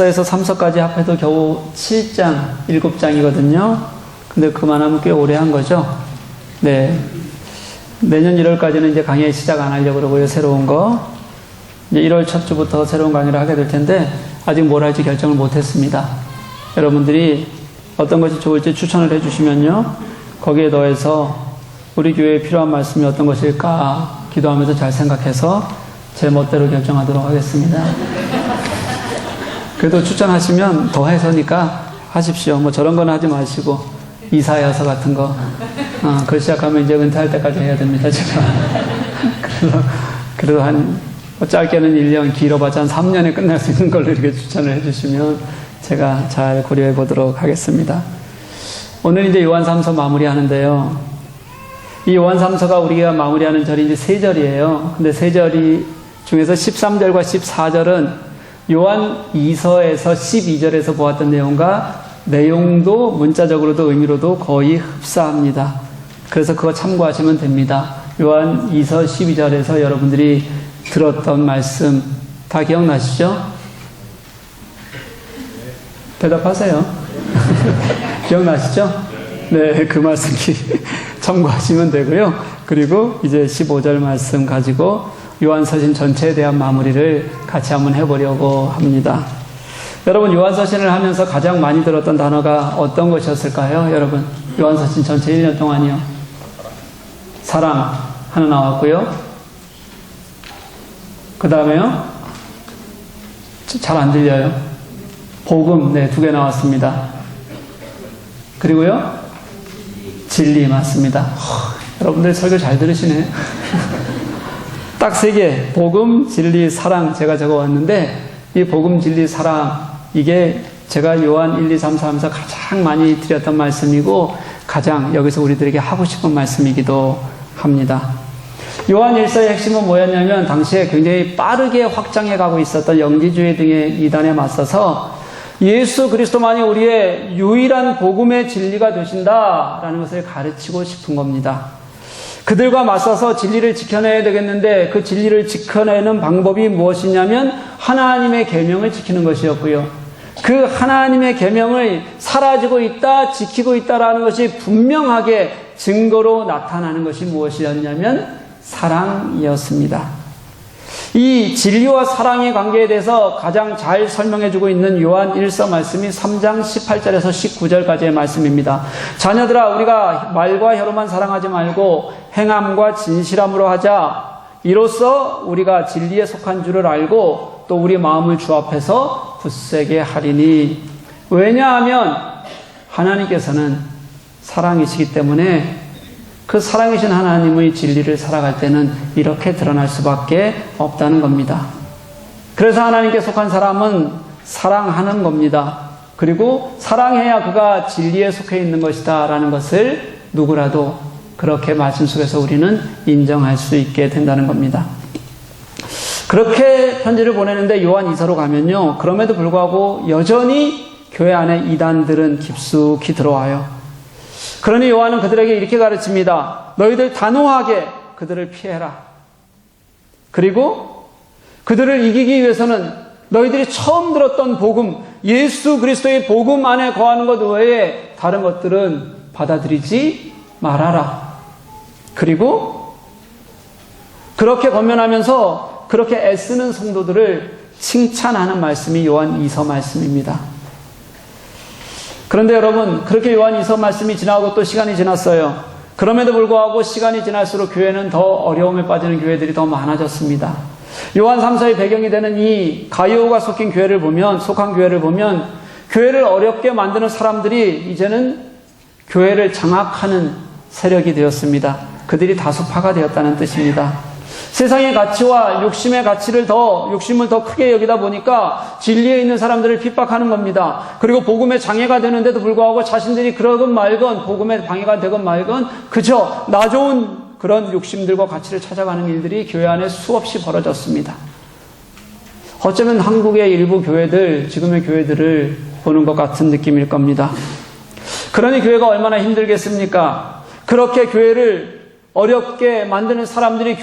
1서에서 3서까지 합해도 겨우 7장, 7장이거든요. 근데 그만하면 꽤 오래 한 거죠. 네. 내년 1월까지는 이제 강의 시작 안 하려고 그러고요, 새로운 거. 이제 1월 첫 주부터 새로운 강의를 하게 될 텐데, 아직 뭘 할지 결정을 못 했습니다. 여러분들이 어떤 것이 좋을지 추천을 해주시면요, 거기에 더해서 우리 교회에 필요한 말씀이 어떤 것일까 기도하면서 잘 생각해서 제 멋대로 결정하도록 하겠습니다. 그래도 추천하시면 더 해서니까 하십시오. 뭐 저런 건 하지 마시고 이사야서 같은 거 그걸 시작하면 이제 은퇴할 때까지 해야 됩니다, 제가. 그래도 한 짧게는 1년, 길어봤자 한 3년에 끝날 수 있는 걸로 이렇게 추천을 해주시면 제가 잘 고려해 보도록 하겠습니다. 오늘 이제 요한 3서 마무리하는데요. 이 요한 3서가 우리가 마무리하는 절이 이제 3절이에요. 근데 3절이 중에서 13절과 14절은 요한 2서에서 12절에서 보았던 내용과 내용도 문자적으로도 의미로도 거의 흡사합니다. 그래서 그거 참고하시면 됩니다. 요한 2서 12절에서 여러분들이 들었던 말씀 다 기억나시죠? 대답하세요. 기억나시죠? 네, 그 말씀 참고하시면 되고요. 그리고 이제 15절 말씀 가지고 요한서신 전체에 대한 마무리를 같이 한번 해보려고 합니다. 여러분, 요한서신을 하면서 가장 많이 들었던 단어가 어떤 것이었을까요? 여러분, 요한서신 전체 1년 동안이요. 사랑 하나 나왔고요. 그 다음에요. 잘 안 들려요. 복음, 네, 2개 나왔습니다. 그리고요. 진리 맞습니다. 여러분들 설교 잘 들으시네. 딱 3개. 복음, 진리, 사랑 제가 적어왔는데 이 복음, 진리, 사랑 이게 제가 요한 1, 2, 3, 4 하면서 가장 많이 드렸던 말씀이고 가장 여기서 우리들에게 하고 싶은 말씀이기도 합니다. 요한 1서의 핵심은 뭐였냐면 당시에 굉장히 빠르게 확장해 가고 있었던 영지주의 등의 이단에 맞서서 예수 그리스도만이 우리의 유일한 복음의 진리가 되신다라는 것을 가르치고 싶은 겁니다. 그들과 맞서서 진리를 지켜내야 되겠는데 그 진리를 지켜내는 방법이 무엇이냐면 하나님의 계명을 지키는 것이었고요. 그 하나님의 계명을 사라지고 있다, 지키고 있다라는 것이 분명하게 증거로 나타나는 것이 무엇이었냐면 사랑이었습니다. 이 진리와 사랑의 관계에 대해서 가장 잘 설명해주고 있는 요한 1서 말씀이 3장 18절에서 19절까지의 말씀입니다. 자녀들아, 우리가 말과 혀로만 사랑하지 말고 행함과 진실함으로 하자. 이로써 우리가 진리에 속한 줄을 알고 또 우리 마음을 주 앞에서 굳세게 하리니. 왜냐하면 하나님께서는 사랑이시기 때문에 그 사랑이신 하나님의 진리를 살아갈 때는 이렇게 드러날 수밖에 없다는 겁니다. 그래서 하나님께 속한 사람은 사랑하는 겁니다. 그리고 사랑해야 그가 진리에 속해 있는 것이다 라는 것을 누구라도 그렇게 말씀 속에서 우리는 인정할 수 있게 된다는 겁니다. 그렇게 편지를 보내는데 요한 2서로 가면요, 그럼에도 불구하고 여전히 교회 안에 이단들은 깊숙이 들어와요. 그러니 요한은 그들에게 이렇게 가르칩니다. 너희들 단호하게 그들을 피해라. 그리고 그들을 이기기 위해서는 너희들이 처음 들었던 복음, 예수 그리스도의 복음 안에 거하는 것 외에 다른 것들은 받아들이지 말아라. 그리고 그렇게 권면하면서 그렇게 애쓰는 성도들을 칭찬하는 말씀이 요한 2서 말씀입니다. 그런데 여러분, 그렇게 요한 2서 말씀이 지나고 또 시간이 지났어요. 그럼에도 불구하고 시간이 지날수록 교회는 더 어려움에 빠지는 교회들이 더 많아졌습니다. 요한 3서의 배경이 되는 이 가이오가 속한 교회를 보면 교회를 어렵게 만드는 사람들이 이제는 교회를 장악하는 세력이 되었습니다. 그들이 다수파가 되었다는 뜻입니다. 세상의 가치와 욕심의 욕심을 더 크게 여기다 보니까 진리에 있는 사람들을 핍박하는 겁니다. 그리고 복음의 장애가 되는데도 불구하고 자신들이 그러건 말건, 복음의 방해가 되건 말건, 그저 나 좋은 그런 욕심들과 가치를 찾아가는 일들이 교회 안에 수없이 벌어졌습니다. 어쩌면 한국의 일부 교회들, 지금의 교회들을 보는 것 같은 느낌일 겁니다. 그러니 교회가 얼마나 힘들겠습니까? 그렇게 교회를 어렵게 만드는 사람들이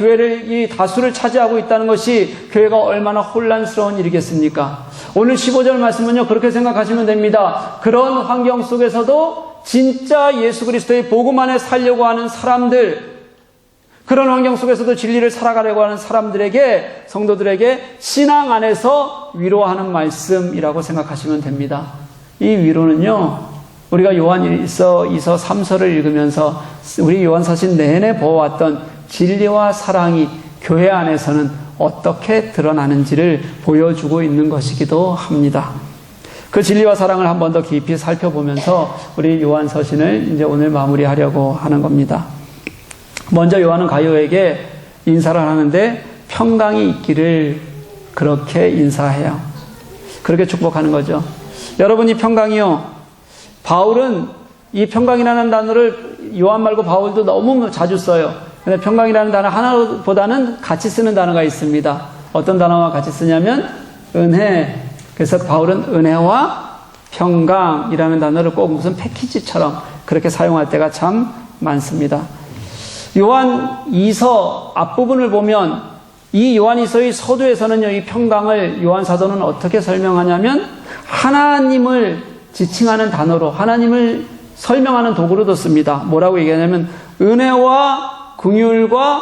이 다수를 차지하고 있다는 것이 교회가 얼마나 혼란스러운 일이겠습니까? 오늘 15절 말씀은요, 그렇게 생각하시면 됩니다. 그런 환경 속에서도 진짜 예수 그리스도의 복음 안에 살려고 하는 사람들, 그런 환경 속에서도 진리를 살아가려고 하는 사람들에게, 성도들에게 신앙 안에서 위로하는 말씀이라고 생각하시면 됩니다. 이 위로는요, 우리가 요한일서 2서 3서를 읽으면서 우리 요한서신 내내 보아왔던 진리와 사랑이 교회 안에서는 어떻게 드러나는지를 보여주고 있는 것이기도 합니다. 그 진리와 사랑을 한 번 더 깊이 살펴보면서 우리 요한서신을 이제 오늘 마무리하려고 하는 겁니다. 먼저 요한은 가요에게 인사를 하는데 평강이 있기를 그렇게 인사해요. 그렇게 축복하는 거죠. 여러분, 이 평강이요, 바울은 이 평강이라는 단어를 요한 말고 바울도 너무 자주 써요. 근데 평강이라는 단어 하나보다는 같이 쓰는 단어가 있습니다. 어떤 단어와 같이 쓰냐면 은혜. 그래서 바울은 은혜와 평강이라는 단어를 꼭 무슨 패키지처럼 그렇게 사용할 때가 참 많습니다. 요한 2서 앞부분을 보면 이 요한 2서의 서두에서는요, 이 평강을 요한 사도는 어떻게 설명하냐면 하나님을 지칭하는 단어로, 하나님을 설명하는 도구로도 씁니다. 뭐라고 얘기하냐면 은혜와 긍휼과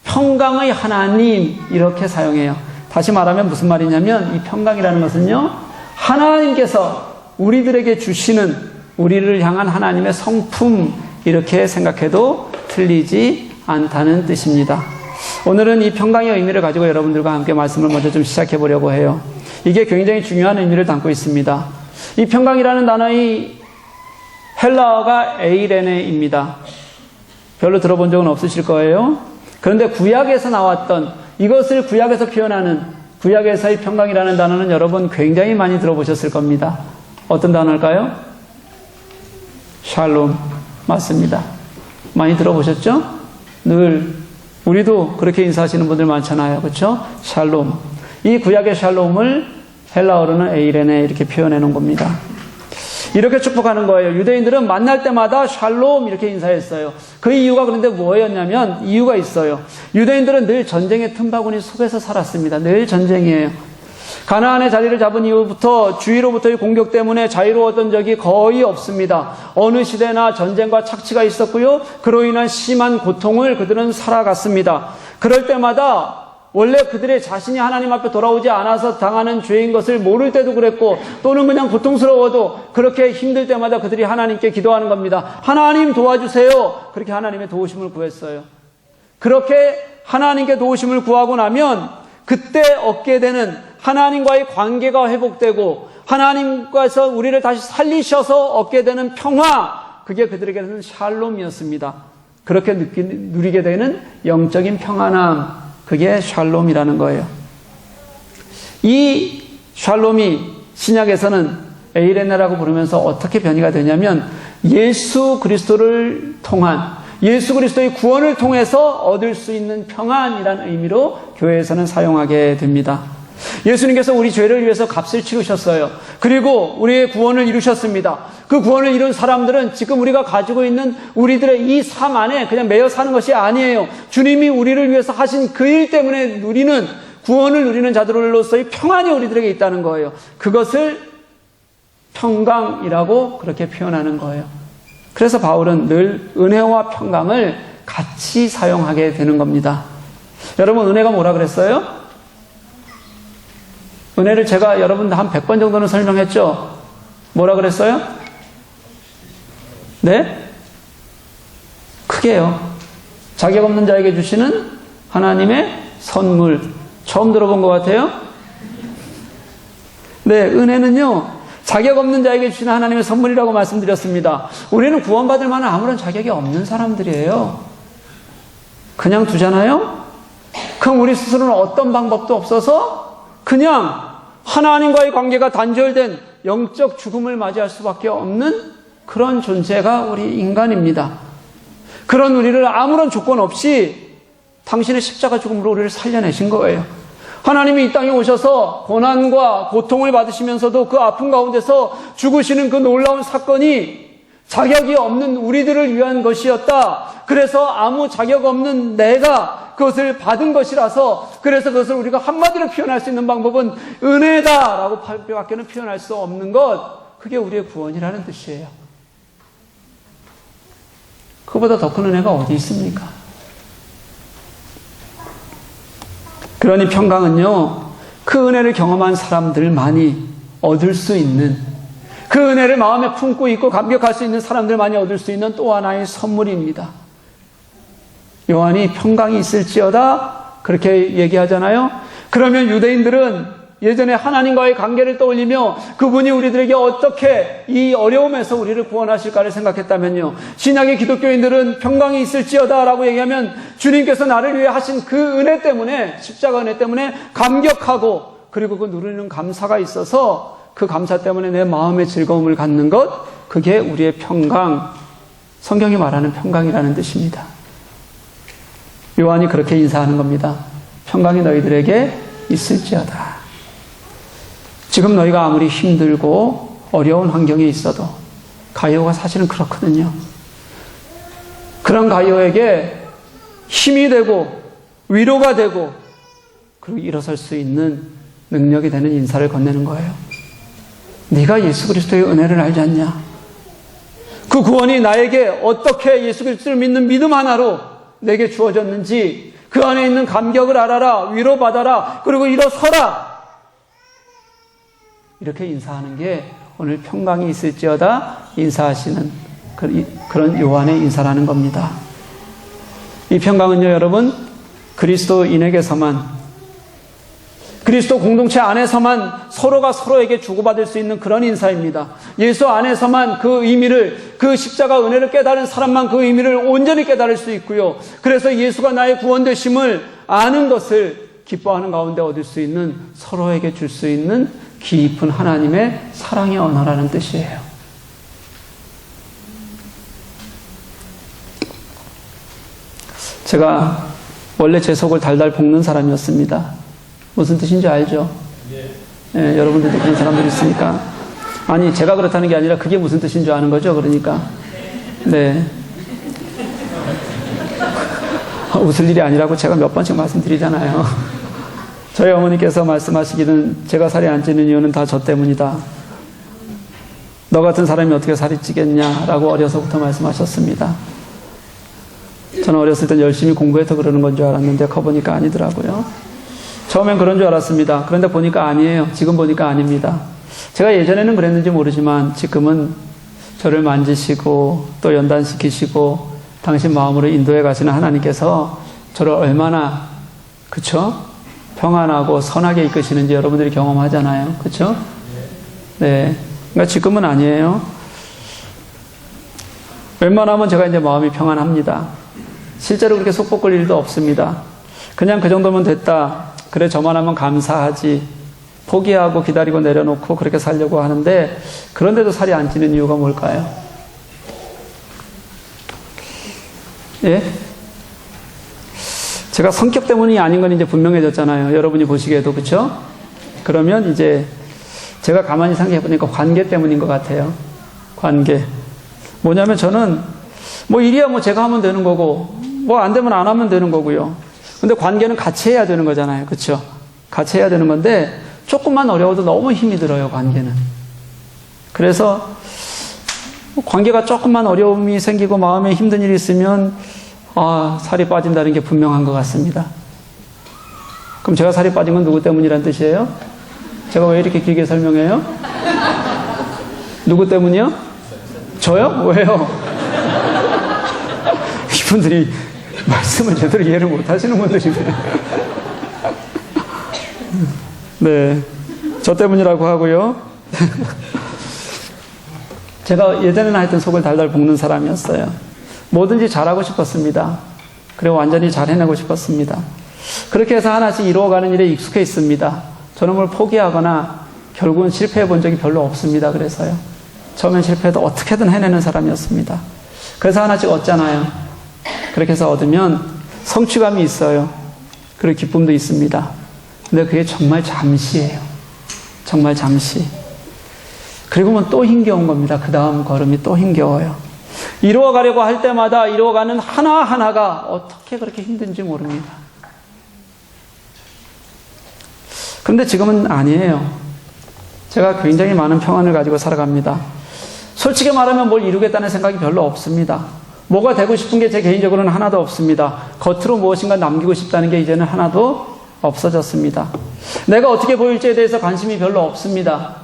평강의 하나님, 이렇게 사용해요. 다시 말하면 무슨 말이냐면 이 평강이라는 것은요, 하나님께서 우리들에게 주시는, 우리를 향한 하나님의 성품, 이렇게 생각해도 틀리지 않다는 뜻입니다. 오늘은 이 평강의 의미를 가지고 여러분들과 함께 말씀을 먼저 좀 시작해 보려고 해요. 이게 굉장히 중요한 의미를 담고 있습니다. 이 평강이라는 단어의 헬라어가 에이레네입니다. 별로 들어본 적은 없으실 거예요. 그런데 구약에서 나왔던, 이것을 구약에서 표현하는 구약에서의 평강이라는 단어는 여러분 굉장히 많이 들어보셨을 겁니다. 어떤 단어일까요? 샬롬. 맞습니다. 많이 들어보셨죠? 늘 우리도 그렇게 인사하시는 분들 많잖아요. 그렇죠? 샬롬. 이 구약의 샬롬을 헬라어로는 에이레네 이렇게 표현해 놓은 겁니다. 이렇게 축복하는 거예요. 유대인들은 만날 때마다 샬롬 이렇게 인사했어요. 그 이유가 그런데 뭐였냐면, 이유가 있어요. 유대인들은 늘 전쟁의 틈바구니 속에서 살았습니다. 늘 전쟁이에요. 가나안의 자리를 잡은 이후부터 주위로부터의 공격 때문에 자유로웠던 적이 거의 없습니다. 어느 시대나 전쟁과 착취가 있었고요. 그로 인한 심한 고통을 그들은 살아갔습니다. 그럴 때마다 원래 그들의 자신이 하나님 앞에 돌아오지 않아서 당하는 죄인 것을 모를 때도 그랬고, 또는 그냥 고통스러워도 그렇게 힘들 때마다 그들이 하나님께 기도하는 겁니다. 하나님 도와주세요. 그렇게 하나님의 도우심을 구했어요. 그렇게 하나님께 도우심을 구하고 나면 그때 얻게 되는 하나님과의 관계가 회복되고 하나님께서 우리를 다시 살리셔서 얻게 되는 평화, 그게 그들에게는 샬롬이었습니다. 그렇게 누리게 되는 영적인 평안함, 그게 샬롬이라는 거예요. 이 샬롬이 신약에서는 에이레네라고 부르면서 어떻게 변이가 되냐면 예수 그리스도를 통한, 예수 그리스도의 구원을 통해서 얻을 수 있는 평안이라는 의미로 교회에서는 사용하게 됩니다. 예수님께서 우리 죄를 위해서 값을 치르셨어요. 그리고 우리의 구원을 이루셨습니다. 그 구원을 이룬 사람들은 지금 우리가 가지고 있는 우리들의 이 삶 안에 그냥 매여 사는 것이 아니에요. 주님이 우리를 위해서 하신 그 일 때문에 누리는, 구원을 누리는 자들로서의 평안이 우리들에게 있다는 거예요. 그것을 평강이라고 그렇게 표현하는 거예요. 그래서 바울은 늘 은혜와 평강을 같이 사용하게 되는 겁니다. 여러분, 은혜가 뭐라 그랬어요? 은혜를 제가 여러분 한 100번 정도는 설명했죠? 뭐라 그랬어요? 네? 크게요. 자격 없는 자에게 주시는 하나님의 선물. 처음 들어본 것 같아요? 네, 은혜는요, 자격 없는 자에게 주시는 하나님의 선물이라고 말씀드렸습니다. 우리는 구원받을 만한 아무런 자격이 없는 사람들이에요. 그냥 두잖아요? 그럼 우리 스스로는 어떤 방법도 없어서 그냥 하나님과의 관계가 단절된 영적 죽음을 맞이할 수밖에 없는 그런 존재가 우리 인간입니다. 그런 우리를 아무런 조건 없이 당신의 십자가 죽음으로 우리를 살려내신 거예요. 하나님이 이 땅에 오셔서 고난과 고통을 받으시면서도 그 아픔 가운데서 죽으시는 그 놀라운 사건이 자격이 없는 우리들을 위한 것이었다. 그래서 아무 자격 없는 내가 그것을 받은 것이라서, 그래서 그것을 우리가 한마디로 표현할 수 있는 방법은 은혜다라고 밖에는 표현할 수 없는 것, 그게 우리의 구원이라는 뜻이에요. 그보다 더 큰 은혜가 어디 있습니까? 그러니 평강은요, 그 은혜를 경험한 사람들만이 얻을 수 있는, 그 은혜를 마음에 품고 있고 감격할 수 있는 사람들만이 얻을 수 있는 또 하나의 선물입니다. 요한이 평강이 있을지어다 그렇게 얘기하잖아요. 그러면 유대인들은 예전에 하나님과의 관계를 떠올리며 그분이 우리들에게 어떻게 이 어려움에서 우리를 구원하실까를 생각했다면요, 신약의 기독교인들은 평강이 있을지어다 라고 얘기하면 주님께서 나를 위해 하신 그 은혜 때문에, 십자가 은혜 때문에 감격하고, 그리고 그 누리는 감사가 있어서 그 감사 때문에 내 마음의 즐거움을 갖는 것, 그게 우리의 평강, 성경이 말하는 평강이라는 뜻입니다. 요한이 그렇게 인사하는 겁니다. 평강이 너희들에게 있을지어다. 지금 너희가 아무리 힘들고 어려운 환경에 있어도, 가이오가 사실은 그렇거든요. 그런 가이오에게 힘이 되고 위로가 되고 그리고 일어설 수 있는 능력이 되는 인사를 건네는 거예요. 네가 예수 그리스도의 은혜를 알지 않냐? 그 구원이 나에게 어떻게 예수 그리스도를 믿는 믿음 하나로 내게 주어졌는지 그 안에 있는 감격을 알아라, 위로받아라, 그리고 일어서라. 이렇게 인사하는 게 오늘 평강이 있을지어다 인사하시는 그런 요한의 인사라는 겁니다. 이 평강은요, 여러분, 그리스도인에게서만, 그리스도 공동체 안에서만 서로가 서로에게 주고받을 수 있는 그런 인사입니다. 예수 안에서만 그 의미를, 그 십자가 은혜를 깨달은 사람만 그 의미를 온전히 깨달을 수 있고요. 그래서 예수가 나의 구원되심을 아는 것을 기뻐하는 가운데 얻을 수 있는, 서로에게 줄 수 있는 깊은 하나님의 사랑의 언어라는 뜻이에요. 제가 원래 제 속을 달달 볶는 사람이었습니다. 무슨 뜻인지 알죠? 예, 여러분들도 그런 사람들이 있으니까. 아니, 제가 그렇다는 게 아니라 그게 무슨 뜻인 줄 아는 거죠, 그러니까. 네. 웃을 일이 아니라고 제가 몇 번씩 말씀드리잖아요. 저희 어머니께서 말씀하시기는 제가 살이 안 찌는 이유는 다 저 때문이다. 너 같은 사람이 어떻게 살이 찌겠냐라고 어려서부터 말씀하셨습니다. 저는 어렸을 땐 열심히 공부해서 그러는 건 줄 알았는데 커보니까 아니더라고요. 처음엔 그런 줄 알았습니다. 그런데 보니까 아니에요. 지금 보니까 아닙니다. 제가 예전에는 그랬는지 모르지만 지금은 저를 만지시고 또 연단시키시고 당신 마음으로 인도해 가시는 하나님께서 저를 얼마나, 그쵸? 평안하고 선하게 이끄시는지 여러분들이 경험하잖아요. 그쵸? 네. 그러니까 지금은 아니에요. 웬만하면 제가 이제 마음이 평안합니다. 실제로 그렇게 속 볶을 일도 없습니다. 그냥 그 정도면 됐다. 그래, 저만 하면 감사하지. 포기하고 기다리고 내려놓고 그렇게 살려고 하는데, 그런데도 살이 안 찌는 이유가 뭘까요? 예? 제가 성격 때문이 아닌 건 이제 분명해졌잖아요. 여러분이 보시기에도, 그쵸? 그러면 이제 제가 가만히 생각해보니까 관계 때문인 것 같아요. 관계. 뭐냐면 저는 뭐 일이야 뭐 제가 하면 되는 거고, 뭐 안 되면 안 하면 되는 거고요. 근데 관계는 같이 해야 되는 거잖아요. 그쵸? 같이 해야 되는 건데, 조금만 어려워도 너무 힘이 들어요, 관계는. 그래서 관계가 조금만 어려움이 생기고 마음에 힘든 일이 있으면 살이 빠진다는 게 분명한 것 같습니다. 그럼 제가 살이 빠진 건 누구 때문이란 뜻이에요? 제가 왜 이렇게 길게 설명해요? 누구 때문이요? 저요? 왜요? 이분들이 말씀을 제대로 이해를 못 하시는 분들이네. 네. 저 때문이라고 하고요. 제가 예전에는 하여튼 속을 달달 볶는 사람이었어요. 뭐든지 잘하고 싶었습니다. 그리고 완전히 잘 해내고 싶었습니다. 그렇게 해서 하나씩 이루어가는 일에 익숙해 있습니다. 저는 뭘 포기하거나 결국은 실패해 본 적이 별로 없습니다. 그래서요. 처음엔 실패해도 어떻게든 해내는 사람이었습니다. 그래서 하나씩 얻잖아요. 그렇게 해서 얻으면 성취감이 있어요. 그리고 기쁨도 있습니다. 근데 그게 정말 잠시예요. 정말 잠시. 그리고는 또 힘겨운 겁니다. 그 다음 걸음이 또 힘겨워요. 이루어가려고 할 때마다 이루어가는 하나하나가 어떻게 그렇게 힘든지 모릅니다. 그런데 지금은 아니에요. 제가 굉장히 많은 평안을 가지고 살아갑니다. 솔직히 말하면 뭘 이루겠다는 생각이 별로 없습니다. 뭐가 되고 싶은 게 제 개인적으로는 하나도 없습니다. 겉으로 무엇인가 남기고 싶다는 게 이제는 하나도 없어졌습니다. 내가 어떻게 보일지에 대해서 관심이 별로 없습니다.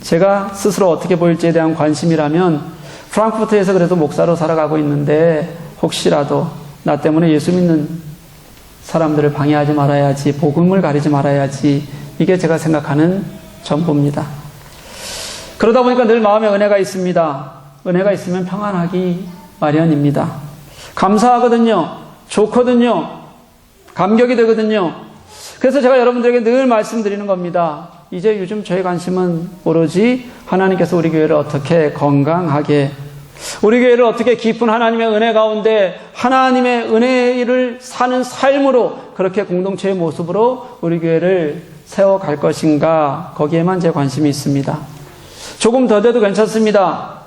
제가 스스로 어떻게 보일지에 대한 관심이라면 프랑크푸르트에서 그래도 목사로 살아가고 있는데 혹시라도 나 때문에 예수 믿는 사람들을 방해하지 말아야지, 복음을 가리지 말아야지, 이게 제가 생각하는 전부입니다. 그러다 보니까 늘 마음에 은혜가 있습니다. 은혜가 있으면 평안하기 마련입니다. 감사하거든요. 좋거든요. 감격이 되거든요. 그래서 제가 여러분들에게 늘 말씀드리는 겁니다. 이제 요즘 저의 관심은 오로지 하나님께서 우리 교회를 어떻게 건강하게, 우리 교회를 어떻게 깊은 하나님의 은혜 가운데 하나님의 은혜를 사는 삶으로, 그렇게 공동체의 모습으로 우리 교회를 세워갈 것인가, 거기에만 제 관심이 있습니다. 조금 더 돼도 괜찮습니다.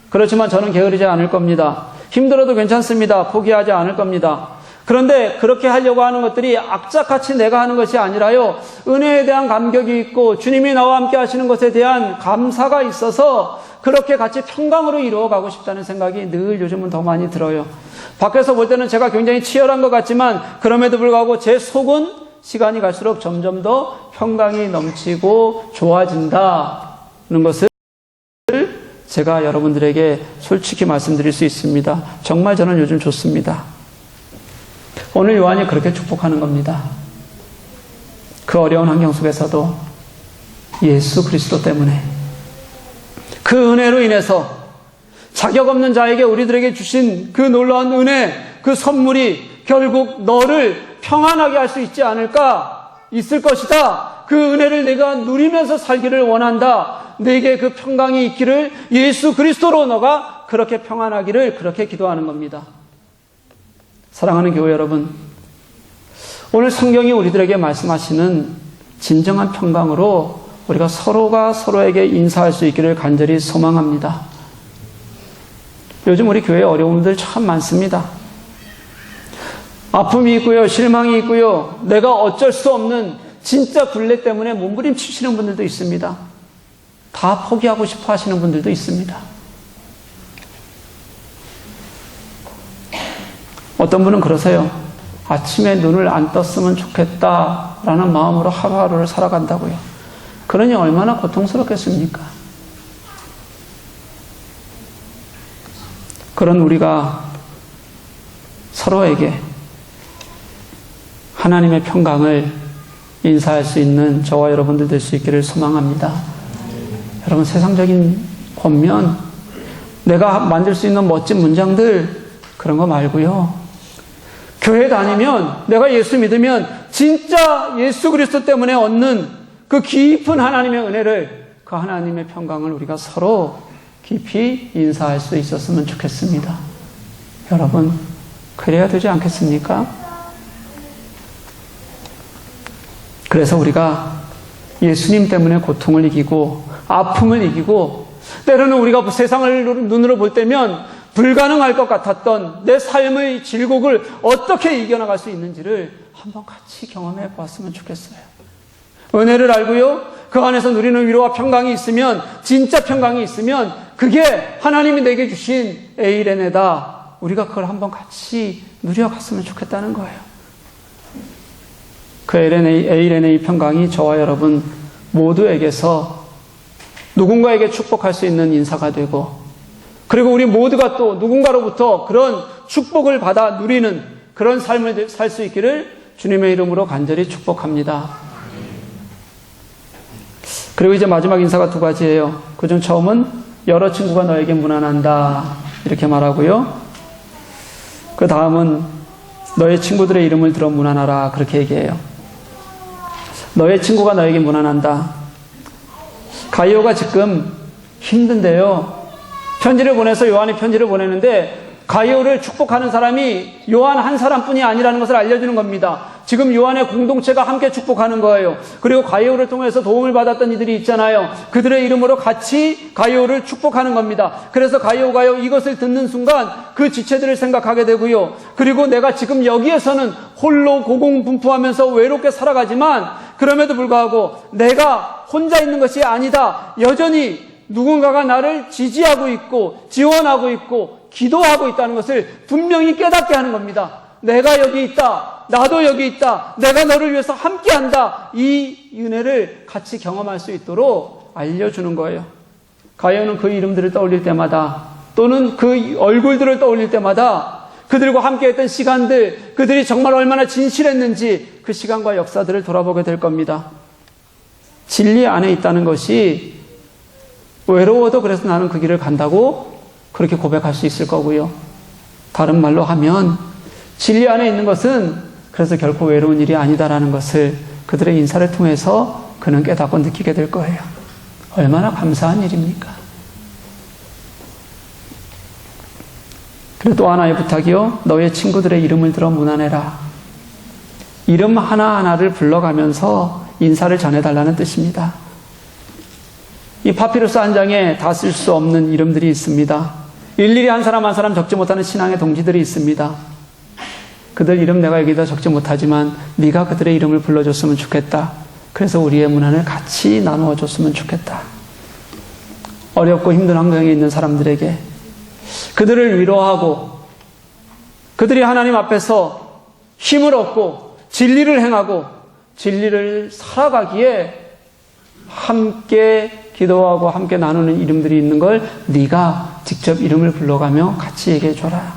그렇지만 저는 게으르지 않을 겁니다. 힘들어도 괜찮습니다. 포기하지 않을 겁니다. 그런데 그렇게 하려고 하는 것들이 악착같이 내가 하는 것이 아니라요, 은혜에 대한 감격이 있고 주님이 나와 함께 하시는 것에 대한 감사가 있어서 그렇게 같이 평강으로 이루어가고 싶다는 생각이 늘 요즘은 더 많이 들어요. 밖에서 볼 때는 제가 굉장히 치열한 것 같지만 그럼에도 불구하고 제 속은 시간이 갈수록 점점 더 평강이 넘치고 좋아진다는 것을 제가 여러분들에게 솔직히 말씀드릴 수 있습니다. 정말 저는 요즘 좋습니다. 오늘 요한이 그렇게 축복하는 겁니다. 그 어려운 환경 속에서도 예수 그리스도 때문에, 그 은혜로 인해서 자격 없는 자에게 우리들에게 주신 그 놀라운 은혜, 그 선물이 결국 너를 평안하게 할 수 있지 않을까, 있을 것이다. 그 은혜를 내가 누리면서 살기를 원한다. 내게 그 평강이 있기를, 예수 그리스도로 너가 그렇게 평안하기를, 그렇게 기도하는 겁니다. 사랑하는 교회 여러분, 오늘 성경이 우리들에게 말씀하시는 진정한 평강으로 우리가 서로가 서로에게 인사할 수 있기를 간절히 소망합니다. 요즘 우리 교회에 어려운 분들 참 많습니다. 아픔이 있고요, 실망이 있고요, 내가 어쩔 수 없는 진짜 굴레 때문에 몸부림치시는 분들도 있습니다. 다 포기하고 싶어 하시는 분들도 있습니다. 어떤 분은 그러세요. 아침에 눈을 안 떴으면 좋겠다라는 마음으로 하루하루를 살아간다고요. 그러니 얼마나 고통스럽겠습니까? 그런 우리가 서로에게 하나님의 평강을 인사할 수 있는 저와 여러분들 될 수 있기를 소망합니다. 여러분, 세상적인 권면, 내가 만들 수 있는 멋진 문장들, 그런 거 말고요. 교회 다니면, 내가 예수 믿으면 진짜 예수 그리스도 때문에 얻는 그 깊은 하나님의 은혜를, 그 하나님의 평강을 우리가 서로 깊이 인사할 수 있었으면 좋겠습니다. 여러분, 그래야 되지 않겠습니까? 그래서 우리가 예수님 때문에 고통을 이기고 아픔을 이기고, 때로는 우리가 세상을 눈으로 볼 때면 불가능할 것 같았던 내 삶의 질곡을 어떻게 이겨나갈 수 있는지를 한번 같이 경험해 보았으면 좋겠어요. 은혜를 알고요, 그 안에서 누리는 위로와 평강이 있으면, 진짜 평강이 있으면 그게 하나님이 내게 주신 에이레네다. 우리가 그걸 한번 같이 누려갔으면 좋겠다는 거예요. 그 에이레네 평강이 저와 여러분 모두에게서 누군가에게 축복할 수 있는 인사가 되고, 그리고 우리 모두가 또 누군가로부터 그런 축복을 받아 누리는 그런 삶을 살 수 있기를 주님의 이름으로 간절히 축복합니다. 그리고 이제 마지막 인사가 두 가지예요. 그중 처음은 여러 친구가 너에게 문안한다, 이렇게 말하고요. 그 다음은 너의 친구들의 이름을 들어 문안하라, 그렇게 얘기해요. 너의 친구가 너에게 문안한다. 가이오가 지금 힘든데요, 편지를 보내서 요한이 편지를 보내는데 가이오를 축복하는 사람이 요한 한 사람뿐이 아니라는 것을 알려주는 겁니다. 지금 요한의 공동체가 함께 축복하는 거예요. 그리고 가이오를 통해서 도움을 받았던 이들이 있잖아요. 그들의 이름으로 같이 가이오를 축복하는 겁니다. 그래서 가이오가 이것을 듣는 순간 그 지체들을 생각하게 되고요. 그리고 내가 지금 여기에서는 홀로 고공분투하면서 외롭게 살아가지만 그럼에도 불구하고 내가 혼자 있는 것이 아니다. 여전히 누군가가 나를 지지하고 있고 지원하고 있고 기도하고 있다는 것을 분명히 깨닫게 하는 겁니다. 내가 여기 있다. 나도 여기 있다. 내가 너를 위해서 함께한다. 이 은혜를 같이 경험할 수 있도록 알려주는 거예요. 가이오는 그 이름들을 떠올릴 때마다 또는 그 얼굴들을 떠올릴 때마다 그들과 함께했던 시간들, 그들이 정말 얼마나 진실했는지 그 시간과 역사들을 돌아보게 될 겁니다. 진리 안에 있다는 것이 외로워도 그래서 나는 그 길을 간다고 그렇게 고백할 수 있을 거고요. 다른 말로 하면 진리 안에 있는 것은 그래서 결코 외로운 일이 아니다라는 것을 그들의 인사를 통해서 그는 깨닫고 느끼게 될 거예요. 얼마나 감사한 일입니까? 그리고 또 하나의 부탁이요. 너의 친구들의 이름을 들어 문안해라. 이름 하나하나를 불러가면서 인사를 전해달라는 뜻입니다. 이 파피루스 한 장에 다 쓸 수 없는 이름들이 있습니다. 일일이 한 사람 한 사람 적지 못하는 신앙의 동지들이 있습니다. 그들 이름 내가 여기다 적지 못하지만 네가 그들의 이름을 불러줬으면 좋겠다. 그래서 우리의 문안을 같이 나누어 줬으면 좋겠다. 어렵고 힘든 환경에 있는 사람들에게 그들을 위로하고 그들이 하나님 앞에서 힘을 얻고 진리를 행하고 진리를 살아가기에 함께 기도하고 함께 나누는 이름들이 있는 걸 네가 직접 이름을 불러가며 같이 얘기해 줘라.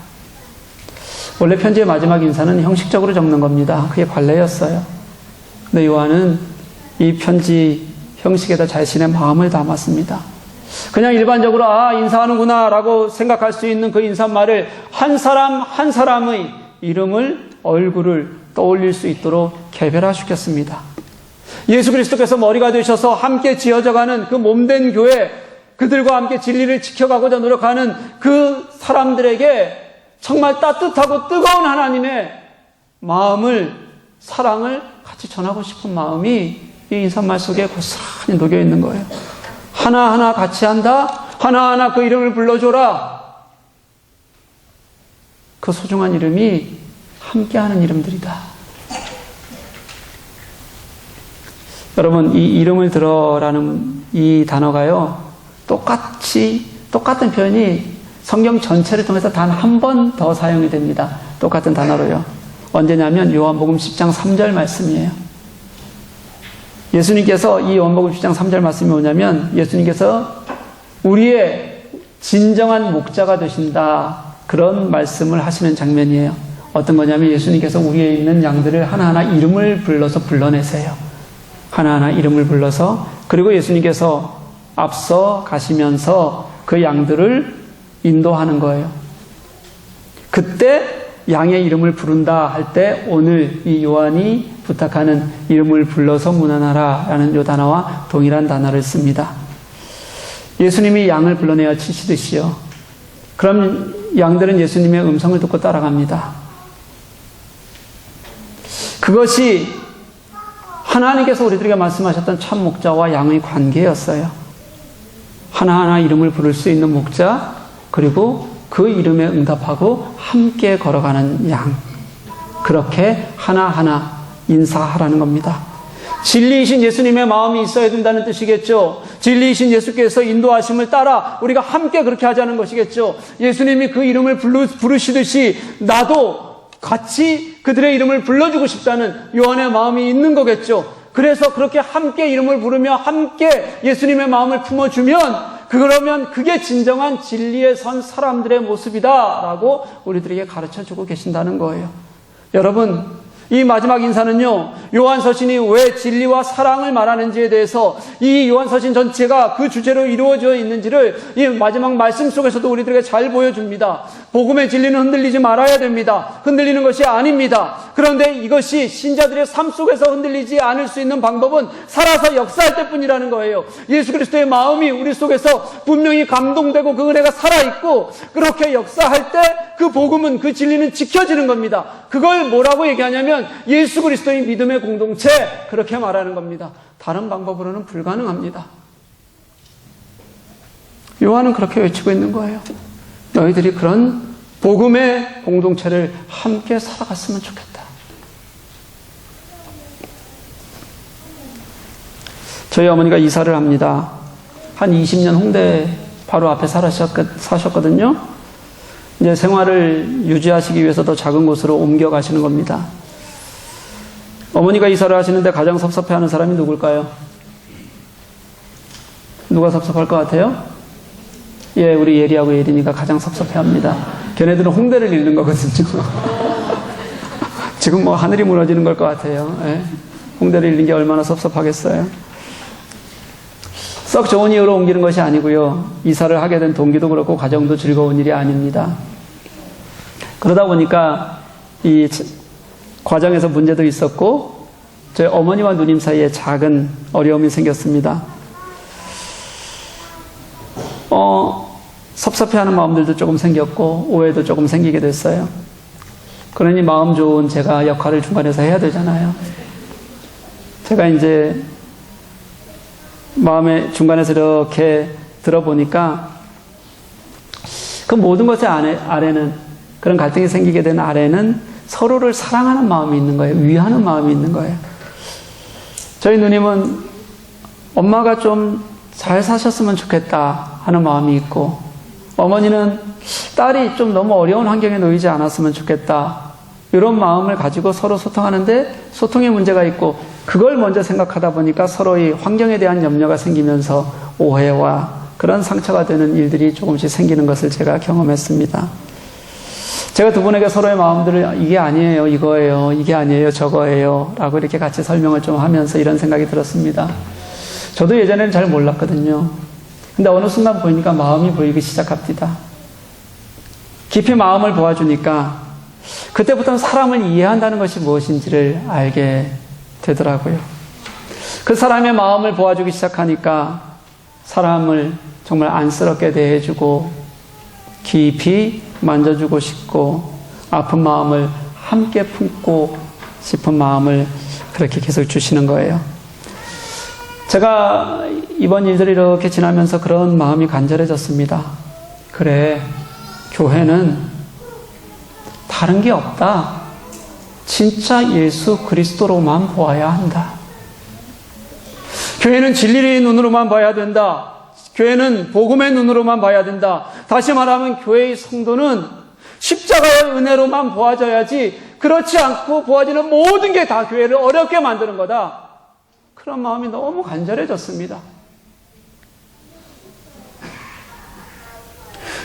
원래 편지의 마지막 인사는 형식적으로 적는 겁니다. 그게 관례였어요. 근데 요한은 이 편지 형식에다 자신의 마음을 담았습니다. 그냥 일반적으로 인사하는구나 라고 생각할 수 있는 그 인사말을 한 사람 한 사람의 이름을 얼굴을 떠올릴 수 있도록 개별화시켰습니다. 예수 그리스도께서 머리가 되셔서 함께 지어져가는 그 몸된 교회, 그들과 함께 진리를 지켜가고자 노력하는 그 사람들에게 정말 따뜻하고 뜨거운 하나님의 마음을, 사랑을 같이 전하고 싶은 마음이 이 인사말 속에 고스란히 녹여 있는 거예요. 하나하나 같이 한다. 하나하나 그 이름을 불러줘라. 그 소중한 이름이 함께하는 이름들이다. 여러분, 이 이름을 들어라는 이 단어가요, 똑같은 표현이 성경 전체를 통해서 단 한 번 더 사용이 됩니다. 똑같은 단어로요. 언제냐면 요한복음 10장 3절 말씀이에요. 예수님께서 이 요한복음 10장 3절 말씀이 뭐냐면 예수님께서 우리의 진정한 목자가 되신다. 그런 말씀을 하시는 장면이에요. 어떤 거냐면 예수님께서 우리에 있는 양들을 하나하나 이름을 불러서 불러내세요. 하나하나 이름을 불러서 그리고 예수님께서 앞서 가시면서 그 양들을 인도하는 거예요. 그때 양의 이름을 부른다 할 때 오늘 이 요한이 부탁하는 이름을 불러서 문안하라 라는 요 단어와 동일한 단어를 씁니다. 예수님이 양을 불러내어 치시듯이요. 그럼 양들은 예수님의 음성을 듣고 따라갑니다. 그것이 하나님께서 우리들에게 말씀하셨던 참 목자와 양의 관계였어요. 하나하나 이름을 부를 수 있는 목자, 그리고 그 이름에 응답하고 함께 걸어가는 양. 그렇게 하나하나 인사하라는 겁니다. 진리이신 예수님의 마음이 있어야 된다는 뜻이겠죠. 진리이신 예수께서 인도하심을 따라 우리가 함께 그렇게 하자는 것이겠죠. 예수님이 그 이름을 부르시듯이 나도 같이 그들의 이름을 불러주고 싶다는 요한의 마음이 있는 거겠죠. 그래서 그렇게 함께 이름을 부르며 함께 예수님의 마음을 품어주면 그러면 그게 진정한 진리에 선 사람들의 모습이다라고 우리들에게 가르쳐주고 계신다는 거예요. 여러분, 이 마지막 인사는요, 요한 서신이 왜 진리와 사랑을 말하는지에 대해서 이 요한 서신 전체가 그 주제로 이루어져 있는지를 이 마지막 말씀 속에서도 우리들에게 잘 보여줍니다. 복음의 진리는 흔들리지 말아야 됩니다. 흔들리는 것이 아닙니다. 그런데 이것이 신자들의 삶 속에서 흔들리지 않을 수 있는 방법은 살아서 역사할 때뿐이라는 거예요. 예수 그리스도의 마음이 우리 속에서 분명히 감동되고 그 은혜가 살아있고 그렇게 역사할 때 그 복음은, 그 진리는 지켜지는 겁니다. 그걸 뭐라고 얘기하냐면 되면 예수 그리스도의 믿음의 공동체, 그렇게 말하는 겁니다. 다른 방법으로는 불가능합니다. 요한은 그렇게 외치고 있는 거예요. 너희들이 그런 복음의 공동체를 함께 살아갔으면 좋겠다. 저희 어머니가 이사를 합니다. 한 20년 홍대 바로 앞에 사셨거든요. 이제 생활을 유지하시기 위해서 더 작은 곳으로 옮겨가시는 겁니다. 어머니가 이사를 하시는데 가장 섭섭해하는 사람이 누굴까요? 누가 섭섭할 것 같아요? 예, 우리 예리하고 예린이가 가장 섭섭해합니다. 걔네들은 홍대를 잃는 거거든요. 지금 뭐 하늘이 무너지는 걸 것 같아요. 예? 홍대를 잃는 게 얼마나 섭섭하겠어요. 썩 좋은 이유로 옮기는 것이 아니고요. 이사를 하게 된 동기도 그렇고 가정도 즐거운 일이 아닙니다. 그러다 보니까 이 과정에서 문제도 있었고 저희 어머니와 누님 사이에 작은 어려움이 생겼습니다. 섭섭해하는 마음들도 조금 생겼고 오해도 조금 생기게 됐어요. 그러니 마음 좋은 제가 역할을 중간에서 해야 되잖아요. 제가 이제 마음의 중간에서 이렇게 들어보니까 그 모든 것의 아래는, 그런 갈등이 생기게 된 아래는 서로를 사랑하는 마음이 있는 거예요. 위하는 마음이 있는 거예요. 저희 누님은 엄마가 좀 잘 사셨으면 좋겠다 하는 마음이 있고, 어머니는 딸이 좀 너무 어려운 환경에 놓이지 않았으면 좋겠다, 이런 마음을 가지고 서로 소통하는데 소통에 문제가 있고, 그걸 먼저 생각하다 보니까 서로의 환경에 대한 염려가 생기면서 오해와 그런 상처가 되는 일들이 조금씩 생기는 것을 제가 경험했습니다. 제가 두 분에게 서로의 마음들을 이게 아니에요, 이거예요, 이게 아니에요, 저거예요 라고 이렇게 같이 설명을 좀 하면서 이런 생각이 들었습니다. 저도 예전에는 잘 몰랐거든요. 근데 어느 순간 보니까 마음이 보이기 시작합니다. 깊이 마음을 보아주니까 그때부터는 사람을 이해한다는 것이 무엇인지를 알게 되더라고요. 그 사람의 마음을 보아주기 시작하니까 사람을 정말 안쓰럽게 대해주고 깊이 만져주고 싶고 아픈 마음을 함께 품고 싶은 마음을 그렇게 계속 주시는 거예요. 제가 이번 일들이 이렇게 지나면서 그런 마음이 간절해졌습니다. 그래, 교회는 다른 게 없다. 진짜 예수 그리스도로만 보아야 한다. 교회는 진리의 눈으로만 봐야 된다. 교회는 복음의 눈으로만 봐야 된다. 다시 말하면 교회의 성도는 십자가의 은혜로만 보아져야지, 그렇지 않고 보아지는 모든 게 다 교회를 어렵게 만드는 거다. 그런 마음이 너무 간절해졌습니다.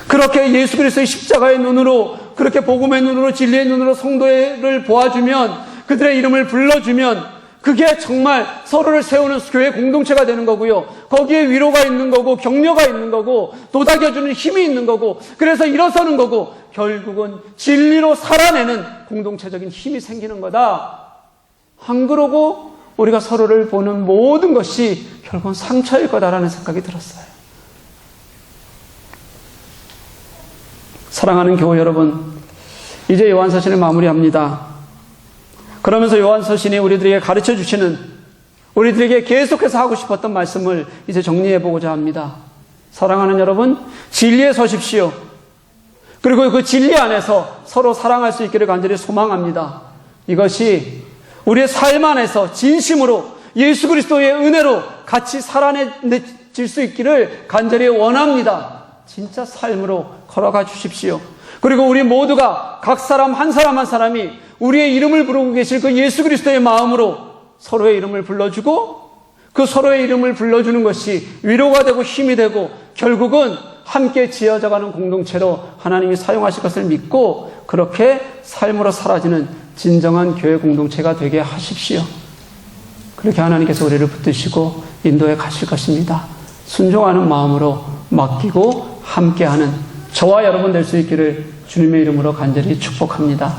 그렇게 예수 그리스도의 십자가의 눈으로, 그렇게 복음의 눈으로, 진리의 눈으로 성도를 보아주면, 그들의 이름을 불러주면 그게 정말 서로를 세우는 교회 공동체가 되는 거고요. 거기에 위로가 있는 거고 격려가 있는 거고 도닥여주는 힘이 있는 거고, 그래서 일어서는 거고, 결국은 진리로 살아내는 공동체적인 힘이 생기는 거다. 안 그러고 우리가 서로를 보는 모든 것이 결국은 상처일 거다라는 생각이 들었어요. 사랑하는 교회 여러분, 이제 요한서신을 마무리합니다. 그러면서 요한서신이 우리들에게 가르쳐 주시는, 우리들에게 계속해서 하고 싶었던 말씀을 이제 정리해 보고자 합니다. 사랑하는 여러분, 진리에 서십시오. 그리고 그 진리 안에서 서로 사랑할 수 있기를 간절히 소망합니다. 이것이 우리의 삶 안에서 진심으로 예수 그리스도의 은혜로 같이 살아내질 수 있기를 간절히 원합니다. 진짜 삶으로 걸어가 주십시오. 그리고 우리 모두가 각 사람 한 사람 한 사람이 우리의 이름을 부르고 계실 그 예수 그리스도의 마음으로 서로의 이름을 불러주고, 그 서로의 이름을 불러주는 것이 위로가 되고 힘이 되고 결국은 함께 지어져가는 공동체로 하나님이 사용하실 것을 믿고, 그렇게 삶으로 사라지는 진정한 교회 공동체가 되게 하십시오. 그렇게 하나님께서 우리를 붙드시고 인도해 가실 것입니다. 순종하는 마음으로 맡기고 함께하는 저와 여러분 될 수 있기를 주님의 이름으로 간절히 축복합니다.